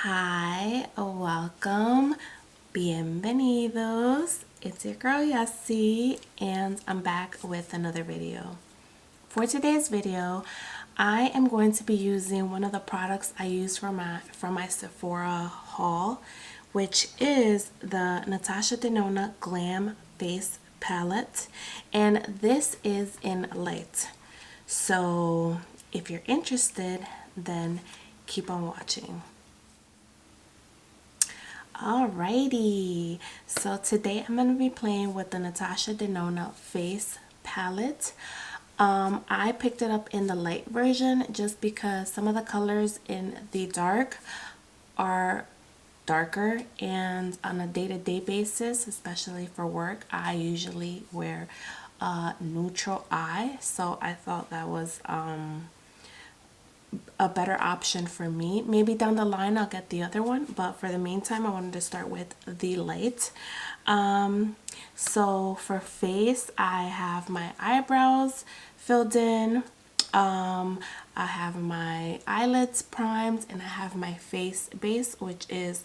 Hi, welcome, bienvenidos. It's your girl Yassi, and I'm back with another video. For today's video, I am going to be using one of the products I used for my Sephora haul, which is the Natasha Denona Glam Face Palette, and this is in light. So if you're interested, then keep on watching. Alrighty, so today I'm going to be playing with the Natasha Denona Face Palette. I picked it up in the light version just because some of the colors in the dark are darker, and on a day-to-day basis, especially for work, I usually wear neutral eye, so I thought that was a better option for me. Maybe down the line I'll get the other one, but for the meantime I wanted to start with the light. So for face, I have my eyebrows filled in, I have my eyelids primed, and I have my face base, which is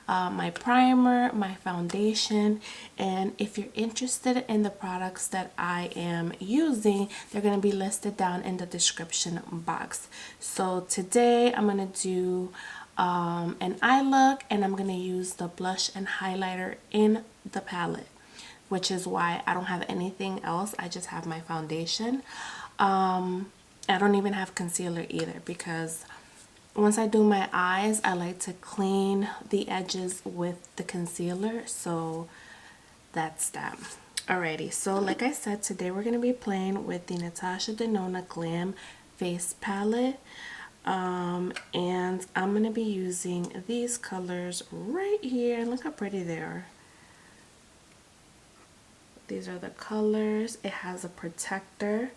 my primer, my foundation. And if you're interested in the products that I am using, they're going to be listed down in the description box. So today I'm going to do an eye look, and I'm going to use the blush and highlighter in the palette, which is why I don't have anything else. I just have my foundation. I don't even have concealer either, because once I do my eyes, I like to clean the edges with the concealer. So that's that. Alrighty, so like I said, today we're going to be playing with the Natasha Denona Glam Face Palette. And I'm going to be using these colors right here. Look how pretty they are. These are the colors. It has a protector,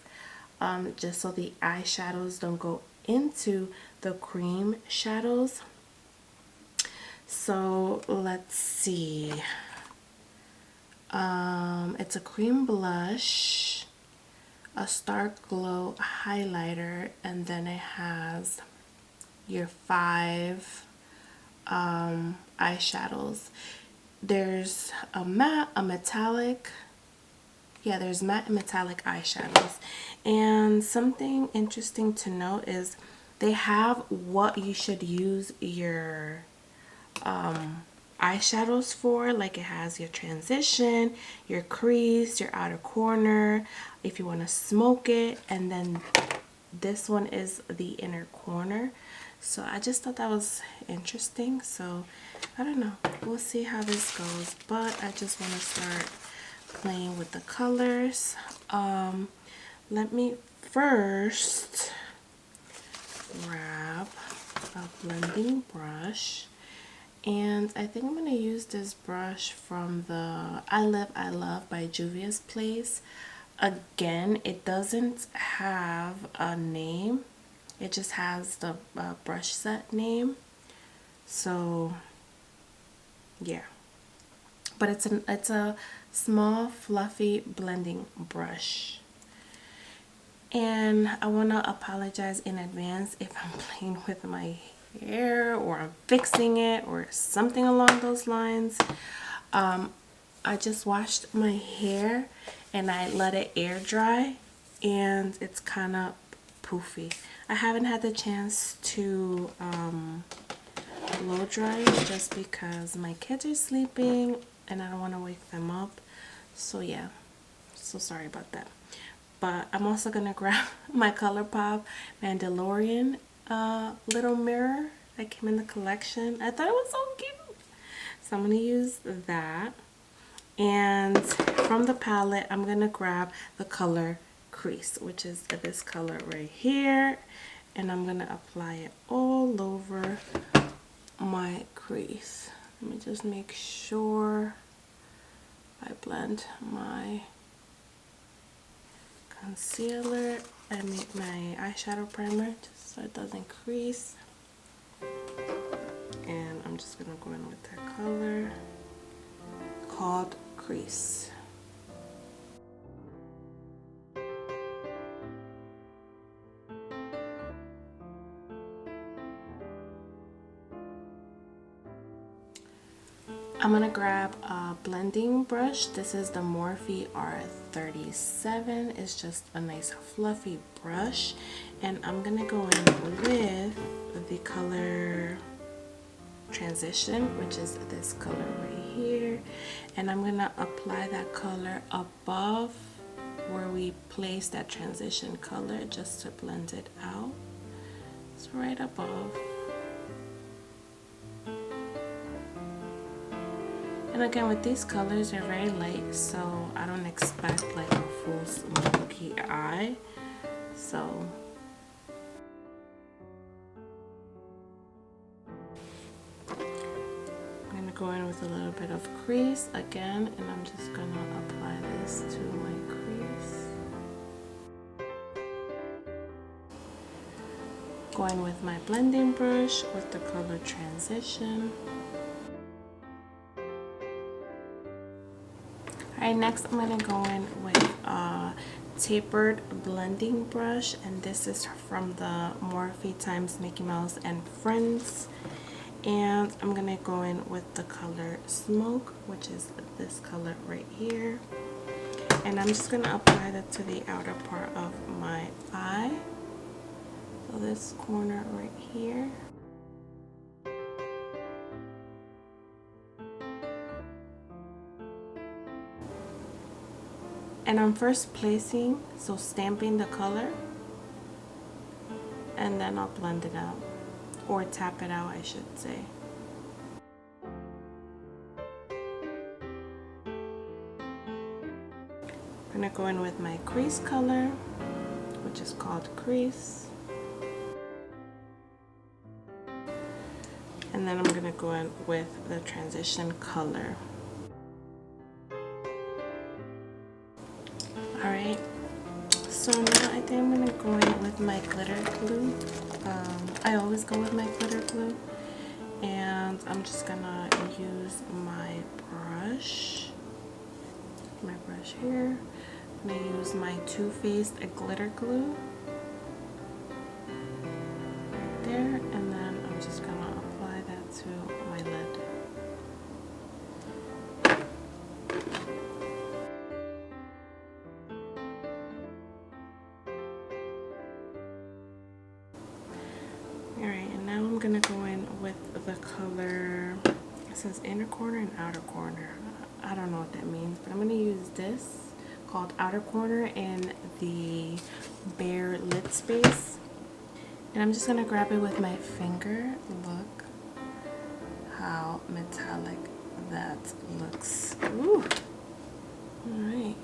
just so the eyeshadows don't go into the cream shadows. So let's see. It's a cream blush, a Stark Glow highlighter, and then it has your 5 eyeshadows. There's a matte, a metallic. Yeah, there's matte and metallic eyeshadows. And something interesting to note is they have what you should use your eyeshadows for. Like, it has your transition, your crease, your outer corner, if you want to smoke it, and then this one is the inner corner. So I just thought that was interesting. So I don't know, we'll see how this goes, but I just want to start playing with the colors. Let me first grab a blending brush, and I think I'm going to use this brush from the I Love by Juvia's Place. Again, it doesn't have a name, it just has the brush set name. So yeah, but it's a small fluffy blending brush. And I want to apologize in advance if I'm playing with my hair or I'm fixing it or something along those lines. I just washed my hair and I let it air dry, and it's kind of poofy. I haven't had the chance to blow dry it just because my kids are sleeping and I don't want to wake them up. So yeah, so sorry about that. But I'm also gonna grab my ColourPop Mandalorian little mirror that came in the collection. I thought it was so cute, so I'm gonna use that. And from the palette, I'm gonna grab the color Crease, which is this color right here, and I'm gonna apply it all over my crease. Let me just make sure I blend my concealer and make my eyeshadow primer just so it doesn't crease. And I'm just gonna go in with that color called Crease. I'm gonna grab a blending brush. This is the Morphe R37. It's just a nice fluffy brush. And I'm gonna go in with the color Transition, which is this color right here. And I'm gonna apply that color above where we place that transition color just to blend it out. It's right above. And again, with these colors, they're very light, so I don't expect like a full smoky eye. So I'm gonna go in with a little bit of crease again, and I'm just gonna apply this to my crease. Going with my blending brush with the color Transition. Alright, next I'm going to go in with a tapered blending brush, and this is from the Morphe times Mickey Mouse and Friends. And I'm going to go in with the color Smoke, which is this color right here. And I'm just going to apply that to the outer part of my eye. So this corner right here. And I'm first placing, so stamping the color, and then I'll blend it out, or tap it out I should say. I'm gonna go in with my crease color, which is called Crease. And then I'm gonna go in with the transition color. Alright, so now I think I'm going to go in with my glitter glue. I always go with my glitter glue. And I'm just going to use my brush here. I'm going to use my Too Faced glitter glue right there. And then I'm just going to apply that to my lid. Alright, and now I'm going to go in with the color, it says inner corner and outer corner. I don't know what that means, but I'm going to use this called Outer Corner in the Bare Lid Space. And I'm just going to grab it with my finger. Look how metallic that looks. Ooh. Alright.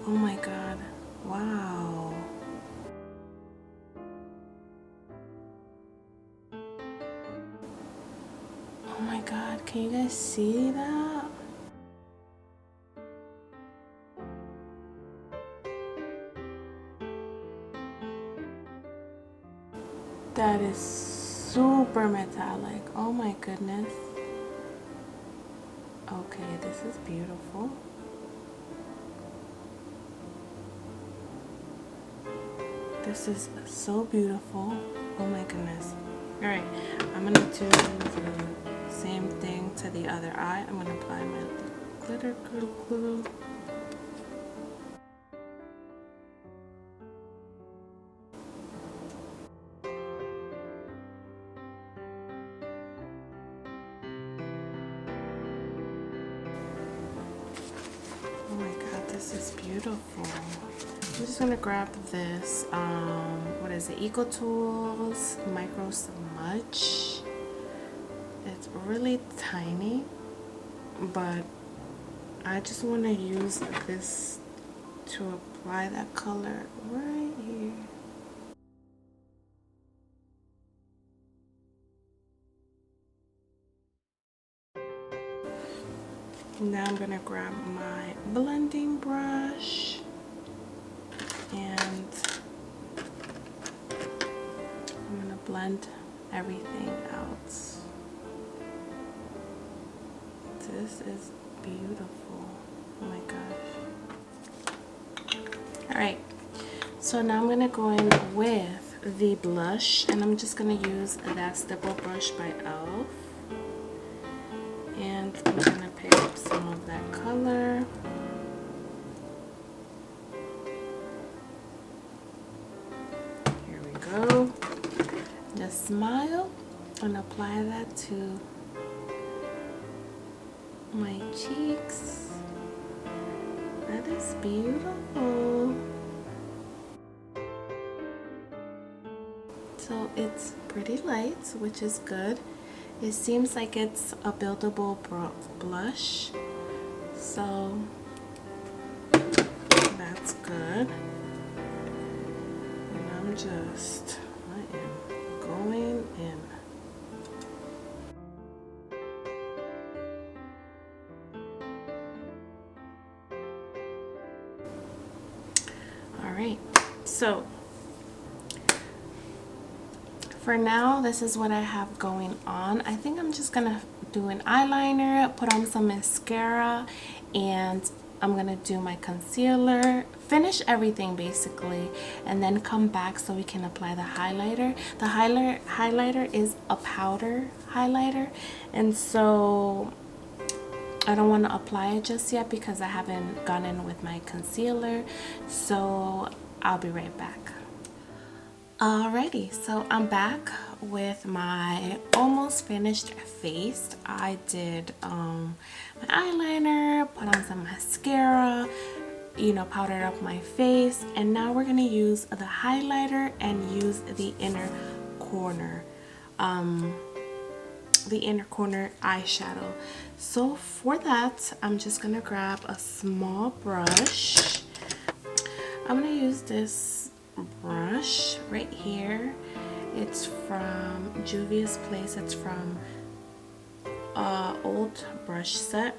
Oh my god. Wow. Oh my god, can you guys see that? That is super metallic. Oh my goodness. Okay, this is beautiful. This is so beautiful. Oh my goodness. Alright, I'm gonna do the same thing to the other eye. I'm gonna apply my glitter glue. Oh my god, this is beautiful. I'm just gonna grab this, what is it, Eco Tools Micro Smudge. It's really tiny, but I just want to use this to apply that color right here. Now I'm gonna grab my blending brush and I'm gonna blend everything out. This is beautiful. Oh my gosh. Alright, so now I'm gonna go in with the blush, and I'm just gonna use that stipple brush by e.l.f. I'm gonna pick up some of that color. Here we go. Just smile and apply that to my cheeks. That is beautiful. So it's pretty light, which is good. It seems like it's a buildable blush, so that's good. And I am going in. All right, so for now, this is what I have going on. I think I'm just gonna do an eyeliner, put on some mascara, and I'm gonna do my concealer, finish everything basically, and then come back so we can apply the highlighter. The highlighter is a powder highlighter, and so I don't want to apply it just yet because I haven't gone in with my concealer. So I'll be right back. Alrighty, so I'm back with my almost finished face. I did my eyeliner, put on some mascara, powdered up my face, and now we're gonna use the highlighter and use the inner corner eyeshadow. So for that, I'm just gonna grab a small brush. I'm gonna use this brush right here. It's from Juvia's Place. It's from old brush set,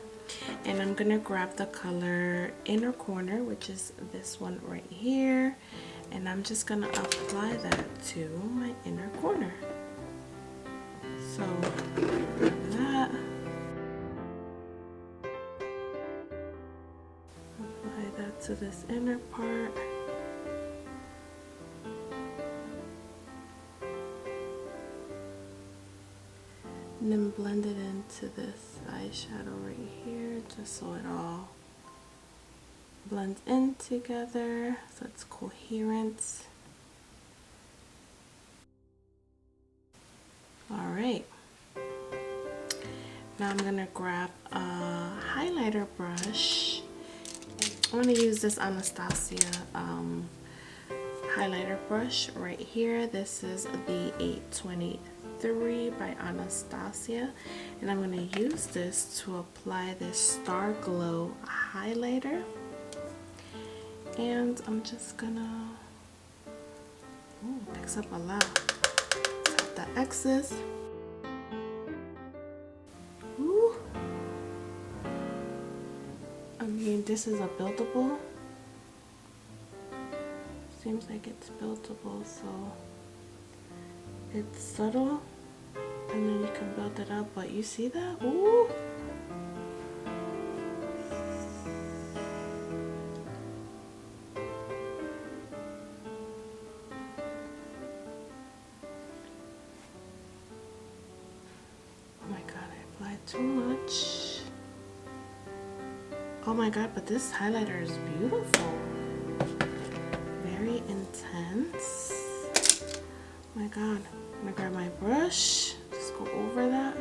and I'm gonna grab the color Inner Corner, which is this one right here, and I'm just gonna apply that to my inner corner. So that, apply that to this inner part. And then blend it into this eyeshadow right here, just so it all blends in together, so it's coherent. Alright, now I'm gonna grab a highlighter brush. I'm gonna use this Anastasia highlighter brush right here. This is the 823 by Anastasia, and I'm going to use this to apply this Star Glow highlighter, and I'm just gonna, picks up a lot, tap the excess. Ooh. I mean, this is a buildable. Seems like it's buildable, so it's subtle, and then you can build it up. But you see that? Ooh! Oh my god, I applied too much. Oh my god, but this highlighter is beautiful. Very intense. Oh my god. I'm gonna grab my brush, just go over that.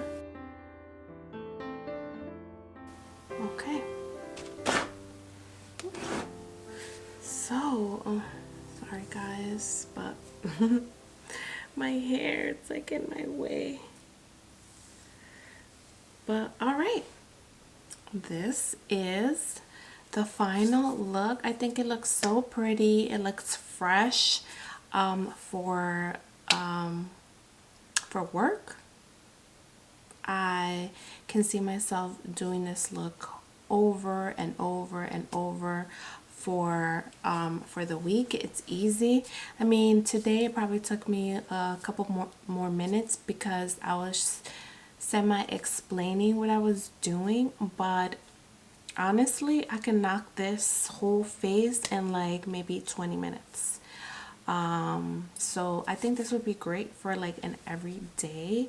Okay. So, sorry guys, but my hair, it's like in my way. But alright. This is the final look. I think it looks so pretty. It looks fresh for work. I can see myself doing this look over and over and over for the week. It's easy. I mean, today it probably took me a couple more minutes because I was semi-explaining what I was doing, but honestly, I can knock this whole face in like maybe 20 minutes. So I think this would be great for like an everyday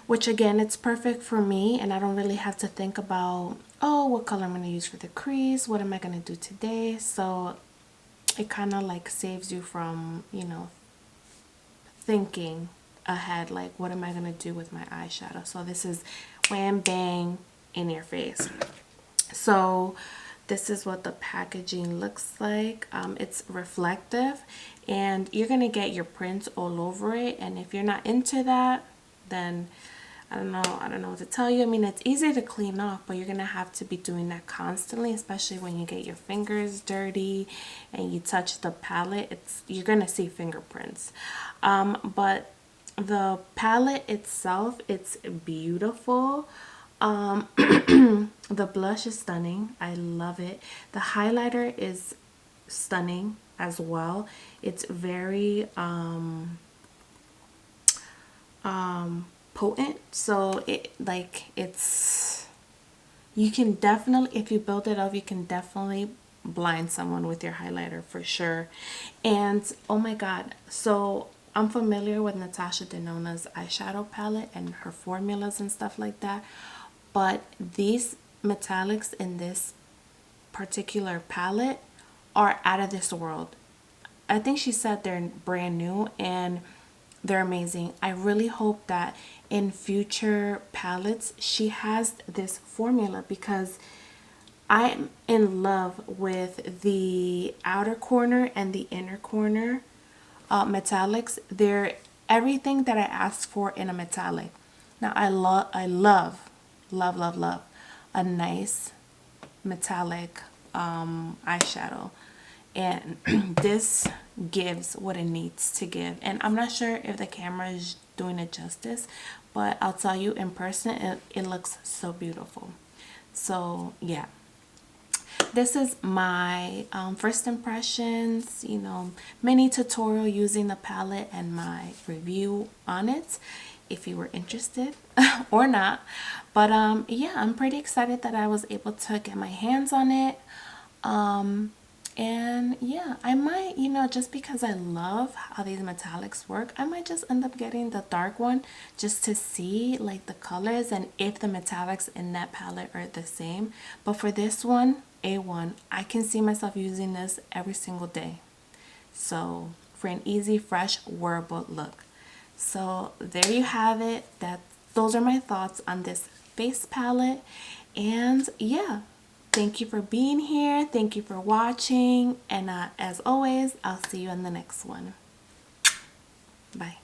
which again, it's perfect for me, and I don't really have to think about, oh, what color I'm going to use for the crease, what am I going to do today. So it kind of like saves you from, you know, thinking ahead, like what am I going to do with my eyeshadow. So this is wham bang in your face. So this is what the packaging looks like. It's reflective, and you're gonna get your prints all over it, and if you're not into that, then I don't know what to tell you. I mean, it's easy to clean off, but you're gonna have to be doing that constantly, especially when you get your fingers dirty and you touch the palette. You're gonna see fingerprints. But the palette itself, it's beautiful. The blush is stunning. I love it. The highlighter is stunning as well. It's very potent, so you can definitely, if you build it up, you can definitely blind someone with your highlighter for sure. And oh my god, so I'm familiar with Natasha Denona's eyeshadow palette and her formulas and stuff like that, but these metallics in this particular palette are out of this world. I think she said they're brand new and they're amazing. I really hope that in future palettes she has this formula, because I'm in love with the outer corner and the inner corner metallics. They're everything that I asked for in a metallic. Now I love a nice metallic eyeshadow, and this gives what it needs to give. And I'm not sure if the camera is doing it justice, but I'll tell you, in person it looks so beautiful. So yeah, this is my first impressions, you know, mini tutorial using the palette and my review on it, if you were interested or not. But yeah, I'm pretty excited that I was able to get my hands on it. And yeah, I might, you know, just because I love how these metallics work, I might just end up getting the dark one just to see like the colors and if the metallics in that palette are the same. But for this one, A1, I can see myself using this every single day. So for an easy, fresh, wearable look. So there you have it. Those are my thoughts on this face palette. And yeah, thank you for being here. Thank you for watching. And as always, I'll see you in the next one. Bye.